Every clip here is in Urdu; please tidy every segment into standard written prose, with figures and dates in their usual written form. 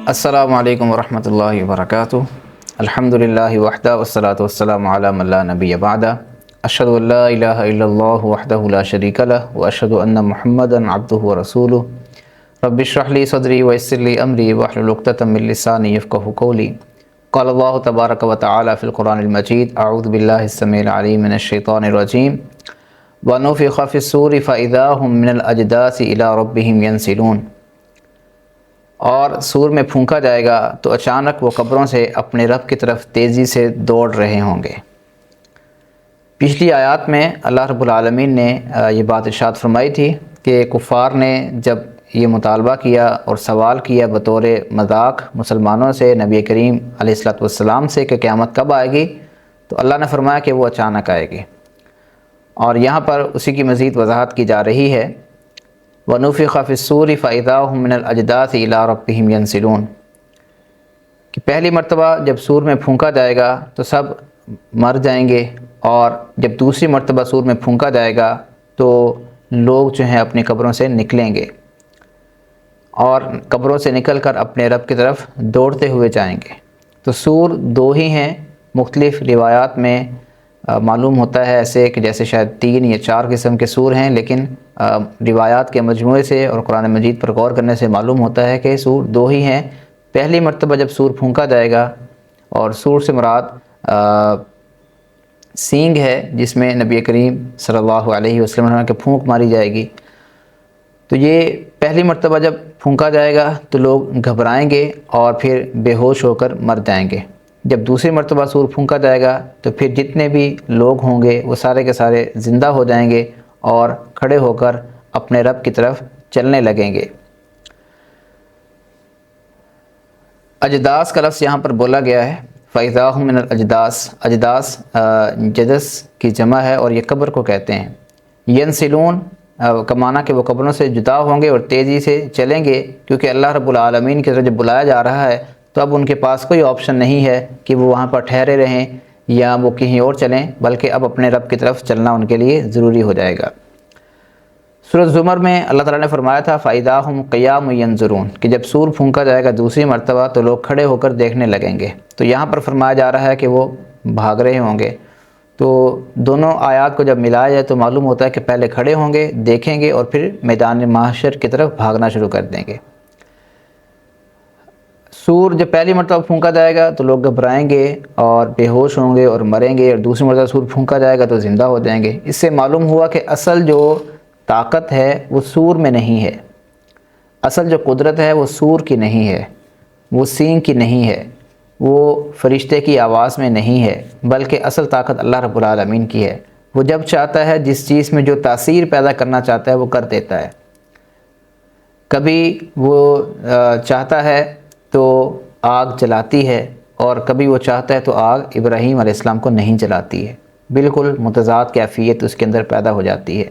السلام علیکم ورحمۃ اللہ وبرکاتہ۔ الحمدللہ وحدہ والصلاۃ والسلام علی من لا نبی بعدہ، اشہد ان لا الہ الا اللہ وحدہ لا شریک لہ واشہد ان محمدا عبدہ ورسولہ۔ رب اشرح لی صدری ویسر لی امری واحلل عقدۃ من لسانی یفقہوا قولی۔ قال اللہ تبارک و تعالی فی القرآن المجید، اعوذ باللہ السمیع العلیم من الشیطان الرجیم، ونفخ فی الصور فاذا هم من الاجداث الی ربہم ینسلون۔ اور سور میں پھونکا جائے گا تو اچانک وہ قبروں سے اپنے رب کی طرف تیزی سے دوڑ رہے ہوں گے۔ پچھلی آیات میں اللہ رب العالمین نے یہ بات ارشاد فرمائی تھی کہ کفار نے جب یہ مطالبہ کیا اور سوال کیا بطور مذاق مسلمانوں سے، نبی کریم علیہ الصلوۃ والسلام سے کہ قیامت کب آئے گی، تو اللہ نے فرمایا کہ وہ اچانک آئے گی۔ اور یہاں پر اسی کی مزید وضاحت کی جا رہی ہے، وَنُفِخَ فِي الصُّورِ فَإِذَا هُم مِّنَ الْأَجْدَاثِ إِلَىٰ رَبِّهِمْ يَنسِلُونَ کہ پہلی مرتبہ جب سور میں پھونکا جائے گا تو سب مر جائیں گے، اور جب دوسری مرتبہ سور میں پھونکا جائے گا تو لوگ جو ہیں اپنی قبروں سے نکلیں گے اور قبروں سے نکل کر اپنے رب کی طرف دوڑتے ہوئے جائیں گے۔ تو سور دو ہی ہیں، مختلف روایات میں معلوم ہوتا ہے ایسے کہ جیسے شاید 3 یا 4 قسم کے سور ہیں، لیکن روایات کے مجموعے سے اور قرآن مجید پر غور کرنے سے معلوم ہوتا ہے کہ سور دو ہی ہیں۔ پہلی مرتبہ جب سور پھونکا جائے گا، اور سور سے مراد سینگ ہے جس میں نبی کریم صلی اللہ علیہ وسلم کے پھونک ماری جائے گی، تو یہ پہلی مرتبہ جب پھونکا جائے گا تو لوگ گھبرائیں گے اور پھر بے ہوش ہو کر مر جائیں گے۔ جب دوسری مرتبہ سور پھونکا جائے گا تو پھر جتنے بھی لوگ ہوں گے وہ سارے کے سارے زندہ ہو جائیں گے اور کھڑے ہو کر اپنے رب کی طرف چلنے لگیں گے۔ اجداث کا لفظ یہاں پر بولا گیا ہے، فَإِذَا هُم مِّنَ الْأَجْدَاثِ، اجداث جدث کی جمع ہے اور یہ قبر کو کہتے ہیں۔ ینسلون کا معنی کہ وہ قبروں سے جدا ہوں گے اور تیزی سے چلیں گے، کیونکہ اللہ رب العالمین کی طرف جب بلایا جا رہا ہے تو اب ان کے پاس کوئی آپشن نہیں ہے کہ وہ وہاں پر ٹھہرے رہیں یا وہ کہیں اور چلیں، بلکہ اب اپنے رب کی طرف چلنا ان کے لیے ضروری ہو جائے گا۔ سورۃ زمر میں اللہ تعالیٰ نے فرمایا تھا فَإِذَا هُمْ قِيَامٌ يَنظُرُونَ کہ جب سور پھونکا جائے گا دوسری مرتبہ تو لوگ کھڑے ہو کر دیکھنے لگیں گے۔ تو یہاں پر فرمایا جا رہا ہے کہ وہ بھاگ رہے ہوں گے۔ تو دونوں آیات کو جب ملایا جائے تو معلوم ہوتا ہے کہ پہلے کھڑے ہوں گے، دیکھیں گے اور پھر میدان محشر کی طرف بھاگنا شروع کر دیں گے۔ سور جب پہلی مرتبہ پھونکا جائے گا تو لوگ گھبرائیں گے اور بے ہوش ہوں گے اور مریں گے، اور دوسری مرتبہ سور پھونکا جائے گا تو زندہ ہو جائیں گے۔ اس سے معلوم ہوا کہ اصل جو طاقت ہے وہ سور میں نہیں ہے، اصل جو قدرت ہے وہ سور کی نہیں ہے، وہ سینگ کی نہیں ہے، وہ فرشتے کی آواز میں نہیں ہے، بلکہ اصل طاقت اللہ رب العالمین کی ہے۔ وہ جب چاہتا ہے جس چیز میں جو تاثیر پیدا کرنا چاہتا ہے وہ کر دیتا ہے۔ کبھی وہ چاہتا ہے تو آگ جلاتی ہے، اور کبھی وہ چاہتا ہے تو آگ ابراہیم علیہ السلام کو نہیں جلاتی ہے، بالکل متضاد کیفیت اس کے اندر پیدا ہو جاتی ہے۔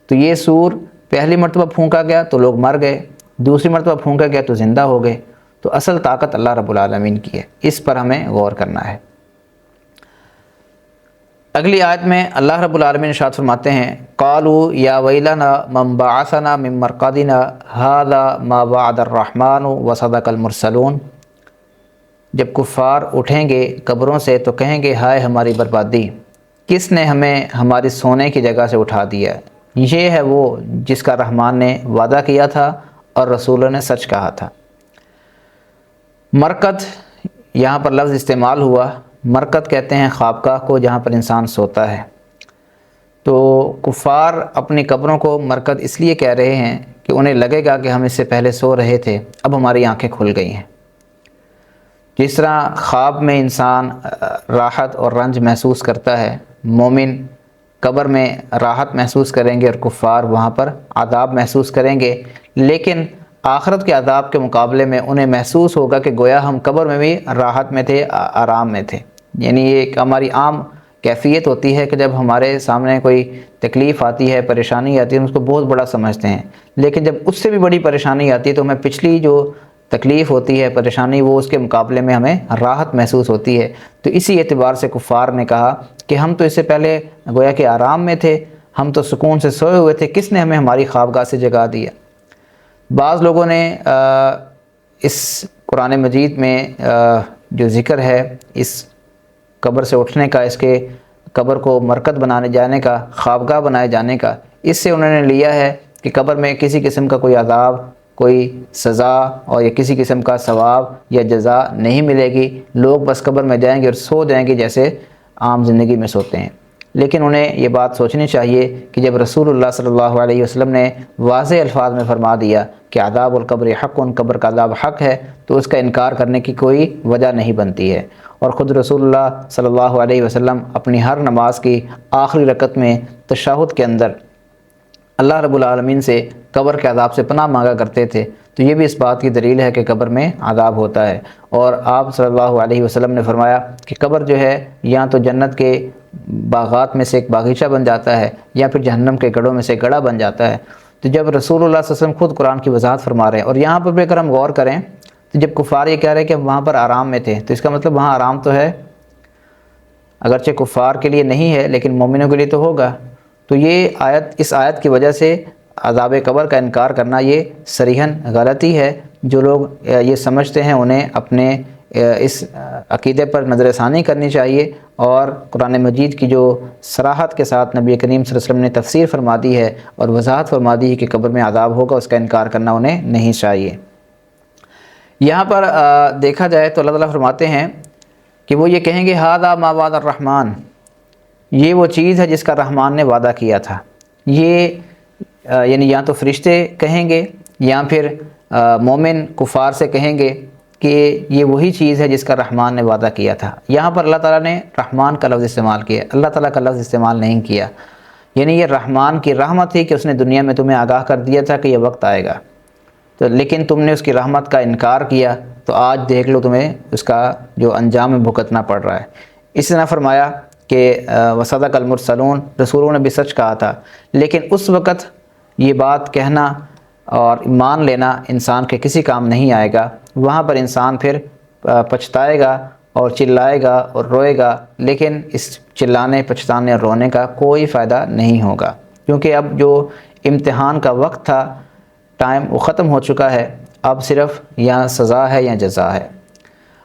تو یہ سور پہلی مرتبہ پھونکا گیا تو لوگ مر گئے، دوسری مرتبہ پھونکا گیا تو زندہ ہو گئے۔ تو اصل طاقت اللہ رب العالمین کی ہے، اس پر ہمیں غور کرنا ہے۔ اگلی آیت میں اللہ رب العالمین ارشاد فرماتے ہیں قالوا یا ویلنا من بعثنا من مرقدنا ھذا ما وعد الرحمن وصدق المرسلون۔ جب کفار اٹھیں گے قبروں سے تو کہیں گے ہائے ہماری بربادی، کس نے ہمیں ہماری سونے کی جگہ سے اٹھا دیا؟ یہ ہے وہ جس کا رحمان نے وعدہ کیا تھا اور رسولوں نے سچ کہا تھا۔ مرقد یہاں پر لفظ استعمال ہوا، مرقد کہتے ہیں خوابگاہ کو جہاں پر انسان سوتا ہے۔ تو کفار اپنی قبروں کو مرقد اس لیے کہہ رہے ہیں کہ انہیں لگے گا کہ ہم اس سے پہلے سو رہے تھے، اب ہماری آنکھیں کھل گئی ہیں۔ جس طرح خواب میں انسان راحت اور رنج محسوس کرتا ہے، مومن قبر میں راحت محسوس کریں گے اور کفار وہاں پر عذاب محسوس کریں گے، لیکن آخرت کے عذاب کے مقابلے میں انہیں محسوس ہوگا کہ گویا ہم قبر میں بھی راحت میں تھے، آرام میں تھے۔ یعنی یہ ایک ہماری عام کیفیت ہوتی ہے کہ جب ہمارے سامنے کوئی تکلیف آتی ہے، پریشانی آتی ہے، ہم اس کو بہت بڑا سمجھتے ہیں، لیکن جب اس سے بھی بڑی پریشانی آتی ہے تو ہمیں پچھلی جو تکلیف ہوتی ہے، پریشانی، وہ اس کے مقابلے میں ہمیں راحت محسوس ہوتی ہے۔ تو اسی اعتبار سے کفار نے کہا کہ ہم تو اس سے پہلے گویا کہ آرام میں تھے، ہم تو سکون سے سوئے ہوئے تھے، کس نے ہمیں ہماری خوابگاہ سے جگا دیا؟ بعض لوگوں نے اس قرآن مجید میں جو ذکر ہے اس قبر سے اٹھنے کا، اس کے قبر کو مرکز بنانے جانے کا، خوابگاہ بنائے جانے کا، اس سے انہوں نے لیا ہے کہ قبر میں کسی قسم کا کوئی عذاب، کوئی سزا اور یا کسی قسم کا ثواب یا جزا نہیں ملے گی۔ لوگ بس قبر میں جائیں گے اور سو جائیں گے جیسے عام زندگی میں سوتے ہیں۔ لیکن انہیں یہ بات سوچنی چاہیے کہ جب رسول اللہ صلی اللہ علیہ وسلم نے واضح الفاظ میں فرما دیا کہ عذاب القبر حق، ان قبر کا عذاب حق ہے، تو اس کا انکار کرنے کی کوئی وجہ نہیں بنتی ہے۔ اور خود رسول اللہ صلی اللہ علیہ وسلم اپنی ہر نماز کی آخری رکعت میں تشہد کے اندر اللہ رب العالمین سے قبر کے عذاب سے پناہ مانگا کرتے تھے، تو یہ بھی اس بات کی دلیل ہے کہ قبر میں عذاب ہوتا ہے۔ اور آپ صلی اللہ علیہ وسلم نے فرمایا کہ قبر جو ہے یا تو جنت کے باغات میں سے ایک باغیچہ بن جاتا ہے یا پھر جہنم کے گڑھوں میں سے گڑھا بن جاتا ہے۔ تو جب رسول اللہ صلی اللہ علیہ وسلم خود قرآن کی وضاحت فرما رہے ہیں، اور یہاں پر بھی اگر ہم غور کریں تو جب کفار یہ کہہ رہے ہیں کہ وہاں پر آرام میں تھے، تو اس کا مطلب وہاں آرام تو ہے، اگرچہ کفار کے لیے نہیں ہے لیکن مومنوں کے لیے تو ہوگا۔ تو یہ اس آیت کی وجہ سے عذاب قبر کا انکار کرنا یہ صریحاً غلطی ہے۔ جو لوگ یہ سمجھتے ہیں انہیں اپنے اس عقیدے پر نظر ثانی کرنی چاہیے، اور قرآن مجید کی جو صراحت کے ساتھ نبی کریم صلی اللہ علیہ وسلم نے تفسیر فرما دی ہے اور وضاحت فرما دی ہے کہ قبر میں عذاب ہوگا، اس کا انکار کرنا انہیں نہیں چاہیے۔ یہاں پر دیکھا جائے تو اللہ تعالیٰ فرماتے ہیں کہ وہ یہ کہیں گے ھذا ما وعد الرحمن، یہ وہ چیز ہے جس کا رحمان نے وعدہ کیا تھا۔ یہ یعنی یا تو فرشتے کہیں گے یا پھر مومن کفار سے کہیں گے کہ یہ وہی چیز ہے جس کا رحمان نے وعدہ کیا تھا۔ یہاں پر اللہ تعالیٰ نے رحمان کا لفظ استعمال کیا، اللہ تعالیٰ کا لفظ استعمال نہیں کیا۔ یعنی یہ رحمان کی رحمت تھی کہ اس نے دنیا میں تمہیں آگاہ کر دیا تھا کہ یہ وقت آئے گا، تو لیکن تم نے اس کی رحمت کا انکار کیا، تو آج دیکھ لو تمہیں اس کا جو انجام ہے بھگتنا پڑ رہا ہے۔ اسی طرح فرمایا کہ وصدق المرسلون، رسولوں نے بھی سچ کہا تھا، لیکن اس وقت یہ بات کہنا اور مان لینا انسان کے کسی کام نہیں آئے گا۔ وہاں پر انسان پھر پچھتائے گا اور چلائے گا اور روئے گا، لیکن اس چلانے، پچھتانے اور رونے کا کوئی فائدہ نہیں ہوگا، کیونکہ اب جو امتحان کا وقت تھا، ٹائم وہ ختم ہو چکا ہے۔ اب صرف یا سزا ہے یا جزا ہے۔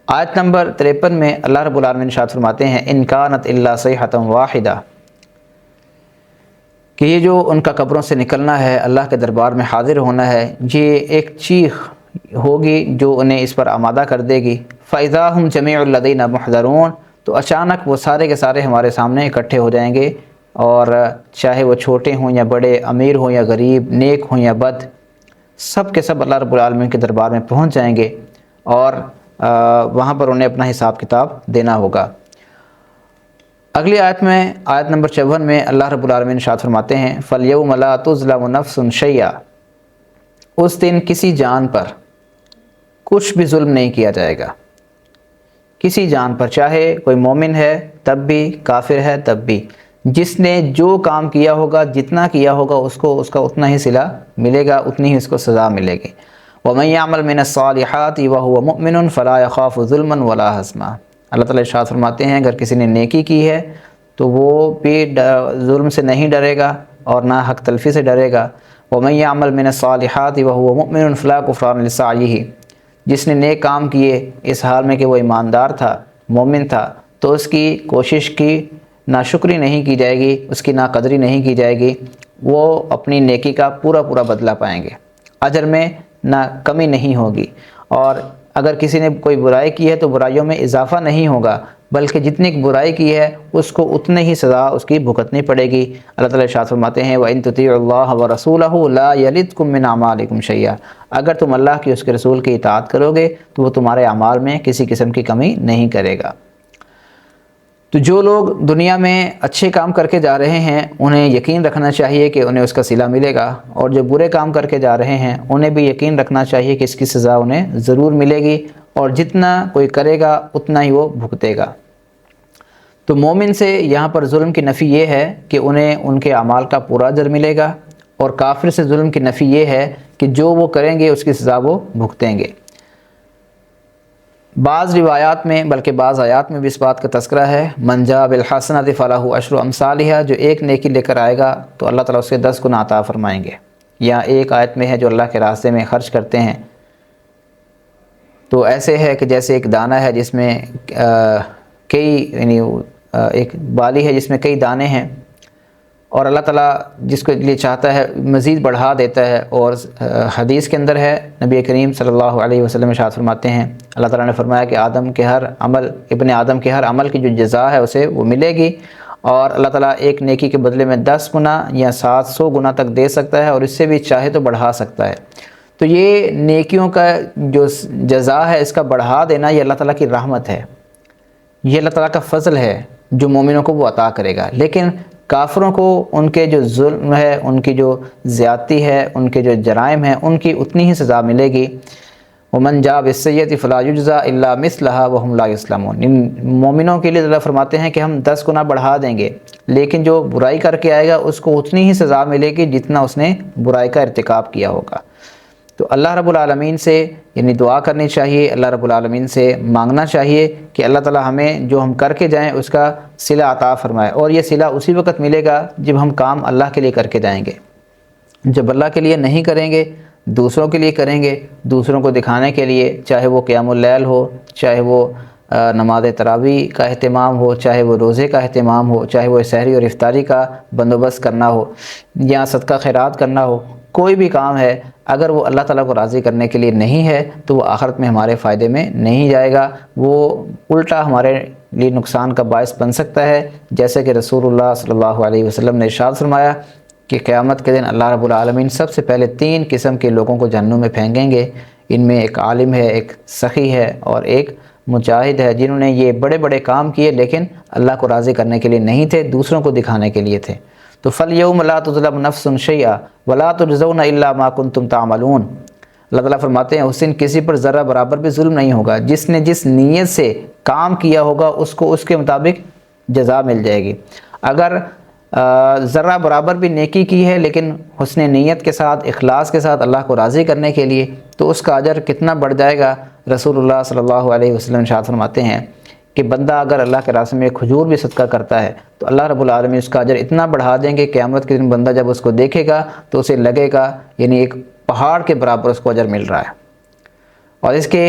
آیت نمبر 53 میں اللہ رب العالمین ارشاد فرماتے ہیں ان کانت الا صیحۃ واحدہ، کہ یہ جو ان کا قبروں سے نکلنا ہے، اللہ کے دربار میں حاضر ہونا ہے، یہ ایک چیخ ہوگی جو انہیں اس پر آمادہ کر دے گی۔ فَإِذَا هُمْ جَمِيعُ الَّذِينَ مُحْضَرُونَ، تو اچانک وہ سارے کے سارے ہمارے سامنے اکٹھے ہو جائیں گے، اور چاہے وہ چھوٹے ہوں یا بڑے، امیر ہوں یا غریب، نیک ہوں یا بد، سب کے سب اللہ رب العالمین کے دربار میں پہنچ جائیں گے، اور وہاں پر انہیں اپنا حساب کتاب دینا ہوگا۔ اگلی آیت میں، آیت نمبر 54 میں اللہ رب العالمین ارشاد فرماتے ہیں فَالْيَوْمَ لَا تُظْلَمُ نَفْسٌ شَيْئًا، اس دن کسی جان پر کچھ بھی ظلم نہیں کیا جائے گا، کسی جان پر، چاہے کوئی مومن ہے تب بھی، کافر ہے تب بھی، جس نے جو کام کیا ہوگا، جتنا کیا ہوگا، اس کو اس کا اتنا ہی صلہ ملے گا، اتنی ہی اس کو سزا ملے گی۔ وَمَن يَعْمَلْ مِنَ الصَّالِحَاتِ وَهُوَ مُؤْمِنٌ فَلَا يَخَافُ ظُلْمًا وَلَا هَضْمًا، اللہ تعالیٰ ارشاد فرماتے ہیں اگر کسی نے نیکی کی ہے تو وہ بھی ظلم سے نہیں ڈرے گا اور نہ حق تلفی سے ڈرے گا۔ وَمَن يَعْمَلْ مِنَ الصَّالِحَاتِ وَهُوَ مُؤْمِنٌ فَلَا كُفْرَانَ لِسَعْيِهِ، جس نے نیک کام کیے اس حال میں کہ وہ ایماندار تھا، مومن تھا، تو اس کی کوشش کی ناشکری نہیں کی جائے گی، اس کی ناقدری نہیں کی جائے گی، وہ اپنی نیکی کا پورا پورا بدلہ پائیں گے، اجر میں نہ کمی نہیں ہوگی۔ اور اگر کسی نے کوئی برائی کی ہے تو برائیوں میں اضافہ نہیں ہوگا، بلکہ جتنی برائی کی ہے اس کو اتنے ہی سزا اس کی بھگتنی پڑے گی۔ اللہ تعالیٰ ارشاد فرماتے ہیں وَإِن تُطِيعُوا اللَّهَ وَرَسُولَهُ لَا يَلِدْكُم مِّنْ أَعْمَالِكُمْ شَيْئًا، اگر تم اللہ کی اس کے رسول کی اطاعت کرو گے تو وہ تمہارے اعمال میں کسی قسم کی کمی نہیں کرے گا۔ تو جو لوگ دنیا میں اچھے کام کر کے جا رہے ہیں انہیں یقین رکھنا چاہیے کہ انہیں اس کا صلہ ملے گا، اور جو برے کام کر کے جا رہے ہیں انہیں بھی یقین رکھنا چاہیے کہ اس کی سزا انہیں ضرور ملے گی، اور جتنا کوئی کرے گا اتنا ہی وہ بھگتے گا۔ تو مومن سے یہاں پر ظلم کی نفی یہ ہے کہ انہیں ان کے اعمال کا پورا اجر ملے گا، اور کافر سے ظلم کی نفی یہ ہے کہ جو وہ کریں گے اس کی سزا وہ بھگتیں گے۔ بعض روایات میں بلکہ بعض آیات میں بھی اس بات کا تذکرہ ہے من جاء بالحسنۃ فلہ عشر امثالھا، جو ایک نیکی لے کر آئے گا تو اللہ تعالیٰ اس کے 10 گنا عطا فرمائیں گے۔ یا ایک آیت میں ہے جو اللہ کے راستے میں خرچ کرتے ہیں تو ایسے ہے کہ جیسے ایک دانہ ہے جس میں کئی یعنی ایک بالی ہے جس میں کئی دانے ہیں، اور اللہ تعالیٰ جس کے لیے چاہتا ہے مزید بڑھا دیتا ہے۔ اور حدیث کے اندر ہے، نبی کریم صلی اللہ علیہ وسلم ارشاد فرماتے ہیں، اللہ تعالیٰ نے فرمایا کہ ابن آدم کے ہر عمل کی جو جزا ہے اسے وہ ملے گی، اور اللہ تعالیٰ ایک نیکی کے بدلے میں 10 گنا یا 700 گنا تک دے سکتا ہے، اور اس سے بھی چاہے تو بڑھا سکتا ہے۔ تو یہ نیکیوں کا جو جزا ہے اس کا بڑھا دینا، یہ اللہ تعالیٰ کی رحمت ہے، یہ اللہ تعالیٰ کا فضل ہے جو مومنوں کو وہ عطا کرے گا۔ لیکن کافروں کو ان کے جو ظلم ہے، ان کی جو زیادتی ہے، ان کے جو جرائم ہیں، ان کی اتنی ہی سزا ملے گی۔ ومن جاء بالسیئۃ فلا یجزی الا مثلها وهم لا یظلمون۔ ان مومنوں کے لیے اللہ فرماتے ہیں کہ ہم 10 گنا بڑھا دیں گے، لیکن جو برائی کر کے آئے گا اس کو اتنی ہی سزا ملے گی جتنا اس نے برائی کا ارتکاب کیا ہوگا۔ تو اللہ رب العالمین سے یعنی دعا کرنی چاہیے، اللہ رب العالمین سے مانگنا چاہیے کہ اللہ تعالی ہمیں جو ہم کر کے جائیں اس کا صلہ عطا فرمائے، اور یہ صلہ اسی وقت ملے گا جب ہم کام اللہ کے لیے کر کے جائیں گے۔ جب اللہ کے لیے نہیں کریں گے، دوسروں کے لیے کریں گے، دوسروں کو دکھانے کے لیے، چاہے وہ قیام اللیل ہو، چاہے وہ نماز تراویح کا اہتمام ہو، چاہے وہ روزے کا اہتمام ہو، چاہے وہ سحری اور افطاری کا بندوبست کرنا ہو، یا صدقہ خیرات کرنا ہو، کوئی بھی کام ہے اگر وہ اللہ تعالیٰ کو راضی کرنے کے لیے نہیں ہے تو وہ آخرت میں ہمارے فائدے میں نہیں جائے گا، وہ الٹا ہمارے لیے نقصان کا باعث بن سکتا ہے۔ جیسے کہ رسول اللہ صلی اللہ علیہ وسلم نے ارشاد فرمایا کہ قیامت کے دن اللہ رب العالمین سب سے پہلے 3 قسم کے لوگوں کو جہنم میں پھینکیں گے۔ ان میں ایک عالم ہے، ایک سخی ہے، اور ایک مجاہد ہے، جنہوں نے یہ بڑے بڑے کام کیے لیکن اللہ کو راضی کرنے کے لیے نہیں تھے، دوسروں کو دکھانے کے لیے تھے۔ تو فَالْيَوْمَ لَا تُظْلَمُ نَفْسٌ شَيْئًا وَلَا تُجْزَوْنَ إِلَّا مَا كُنتُمْ تَعْمَلُونَ۔ اللہ تعالیٰ فرماتے ہیں اس دن کسی پر ذرہ برابر بھی ظلم نہیں ہوگا، جس نے جس نیت سے کام کیا ہوگا اس کو اس کے مطابق جزا مل جائے گی۔ اگر ذرہ برابر بھی نیکی کی ہے لیکن حسن نیت کے ساتھ، اخلاص کے ساتھ اللہ کو راضی کرنے کے لیے، تو اس کا اجر کتنا بڑھ جائے گا۔ رسول اللہ صلی اللہ علیہ وسلم ارشاد فرماتے ہیں کہ بندہ اگر اللہ کے راستے میں کھجور بھی صدقہ کرتا ہے تو اللہ رب العالمین اس کا اجر اتنا بڑھا دیں گے، قیامت کے دن بندہ جب اس کو دیکھے گا تو اسے لگے گا یعنی ایک پہاڑ کے برابر اس کو اجر مل رہا ہے۔ اور اس کے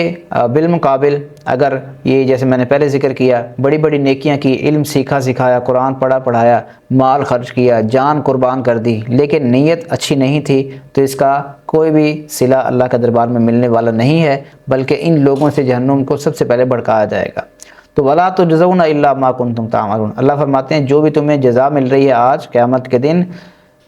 بالمقابل اگر یہ جیسے میں نے پہلے ذکر کیا، بڑی بڑی نیکیاں کی، علم سیکھا سکھایا، قرآن پڑھا پڑھایا، مال خرچ کیا، جان قربان کر دی، لیکن نیت اچھی نہیں تھی، تو اس کا کوئی بھی صلہ اللہ کے دربار میں ملنے والا نہیں ہے، بلکہ ان لوگوں سے جہنم کو سب سے پہلے بھڑکایا جائے گا۔ تو وَلَا تُجْزَوْنَ إِلَّا مَا كُنتُمْ تَعْمَلُونَ۔ اللہ فرماتے ہیں جو بھی تمہیں جزا مل رہی ہے آج قیامت کے دن،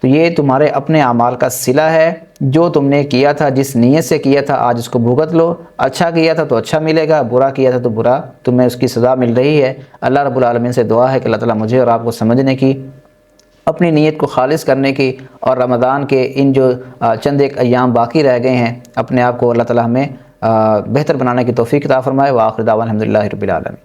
تو یہ تمہارے اپنے اعمال کا صلہ ہے، جو تم نے کیا تھا، جس نیت سے کیا تھا آج اس کو بھگت لو۔ اچھا کیا تھا تو اچھا ملے گا، برا کیا تھا تو برا، تمہیں اس کی سزا مل رہی ہے۔ اللہ رب العالمین سے دعا ہے کہ اللہ تعالیٰ مجھے اور آپ کو سمجھنے کی، اپنی نیت کو خالص کرنے کی، اور رمضان کے ان جو چند ایک ایام باقی رہ گئے ہیں، اپنے آپ کو اللہ تعالیٰ ہمیں بہتر بنانے کی توفیق عطا فرمائے۔ وآخر دعوانا الحمدللہ رب العالمین۔